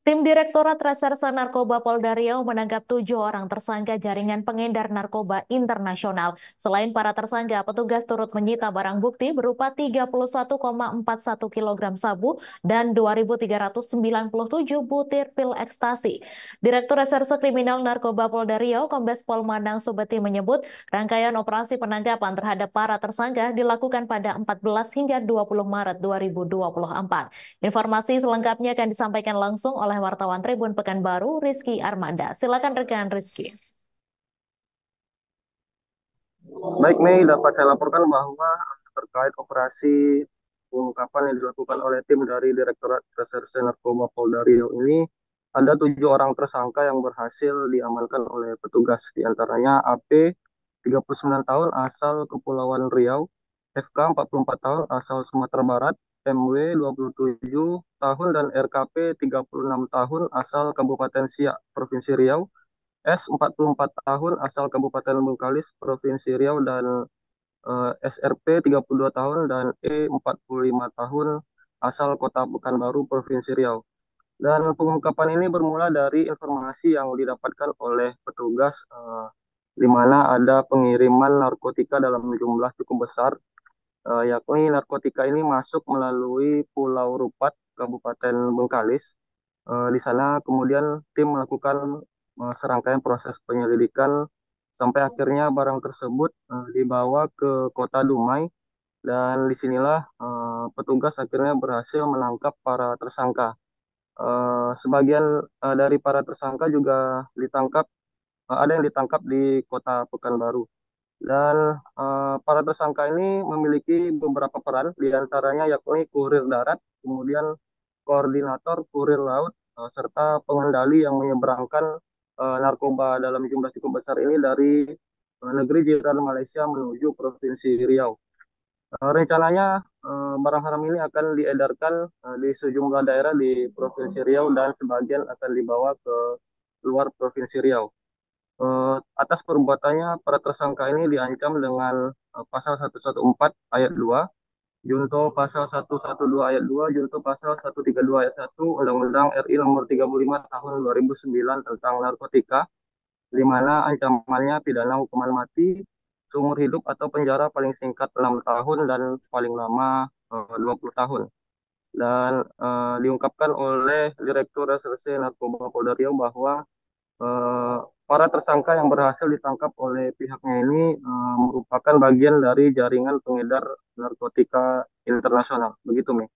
Tim Direktorat Reserse Narkoba Polda Riau menangkap 7 orang tersangka jaringan pengedar narkoba internasional. Selain para tersangka, petugas turut menyita barang bukti berupa 31,41 kg sabu dan 2.397 butir pil ekstasi. Direktur Reserse Kriminal Narkoba Polda Riau, Kombes Pol Manang Subeti menyebut, rangkaian operasi penangkapan terhadap para tersangka dilakukan pada 14 hingga 20 Maret 2024. Informasi selengkapnya akan disampaikan langsung oleh wartawan Tribun Pekanbaru, Rizky Armada. Silakan rekan Rizky. Baik, Mei, dapat saya laporkan bahwa terkait operasi pengungkapan yang dilakukan oleh tim dari Direktorat Reserse Narkoba Polda Riau ini, ada 7 orang tersangka yang berhasil diamankan oleh petugas. Di antaranya AP, 39 tahun asal Kepulauan Riau, FK 44 tahun asal Sumatera Barat, MW 27 tahun dan RKP 36 tahun asal Kabupaten Siak, Provinsi Riau, S 44 tahun asal Kabupaten Bengkalis, Provinsi Riau dan SRP 32 tahun dan E 45 tahun asal Kota Pekanbaru, Provinsi Riau. Dan pengungkapan ini bermula dari informasi yang didapatkan oleh petugas di mana ada pengiriman narkotika dalam jumlah cukup besar, yakni narkotika ini masuk melalui Pulau Rupat, Kabupaten Bengkalis. Di sana kemudian tim melakukan serangkaian proses penyelidikan sampai akhirnya barang tersebut dibawa ke Kota Dumai, dan disinilah petugas akhirnya berhasil menangkap para tersangka. Sebagian dari para tersangka juga ditangkap, ada yang ditangkap di Kota Pekanbaru. Dan para tersangka ini memiliki beberapa peran, diantaranya yakni kurir darat, kemudian koordinator kurir laut, serta pengendali yang menyeberangkan narkoba dalam jumlah cukup besar ini dari negeri jiran Malaysia menuju Provinsi Riau. Rencananya barang haram ini akan diedarkan di sejumlah daerah di Provinsi Riau dan sebagian akan dibawa ke luar Provinsi Riau. Atas perbuatannya, para tersangka ini diancam dengan pasal 114 ayat 2, Junto pasal 112 ayat 2, Junto pasal 132 ayat 1, Undang-Undang RI nomor 35 tahun 2009 tentang narkotika, di mana ancamannya pidana hukuman mati, seumur hidup atau penjara paling singkat 6 tahun dan paling lama 20 tahun. Dan diungkapkan oleh Direktur Reserse Narkoba Polda Riau bahwa para tersangka yang berhasil ditangkap oleh pihaknya ini merupakan bagian dari jaringan pengedar narkotika internasional. Begitu, Mi.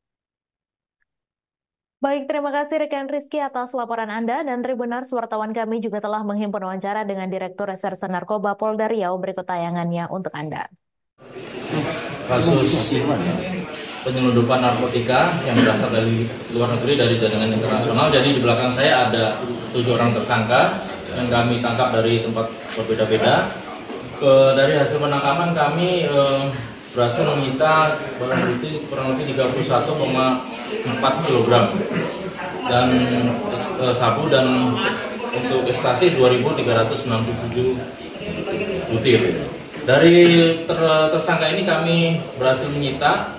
Baik, terima kasih rekan Rizky atas laporan Anda, dan Tribunars wartawan kami juga telah menghimpun wawancara dengan Direktur Reserse Narkoba Polda Riau. Berikut tayangannya untuk Anda. Kasus penyelundupan narkotika yang berasal dari luar negeri dari jaringan internasional. Jadi di belakang saya ada 7 orang tersangka yang kami tangkap dari tempat berbeda-beda. Dari hasil penangkapan kami berhasil menyita barang bukti kurang lebih 31,4 kg dan sabu, dan untuk ekstasi 2.397 butir. Dari tersangka ini kami berhasil menyita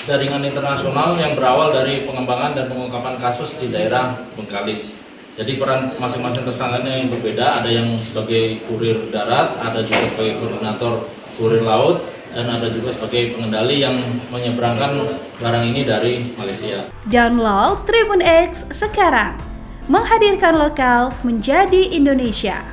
jaringan internasional yang berawal dari pengembangan dan pengungkapan kasus di daerah Bengkalis. Jadi peran masing-masing tersangkanya yang berbeda, ada yang sebagai kurir darat, ada juga sebagai koordinator kurir laut, dan ada juga sebagai pengendali yang menyeberangkan barang ini dari Malaysia. Download Tribun X sekarang, menghadirkan lokal menjadi Indonesia.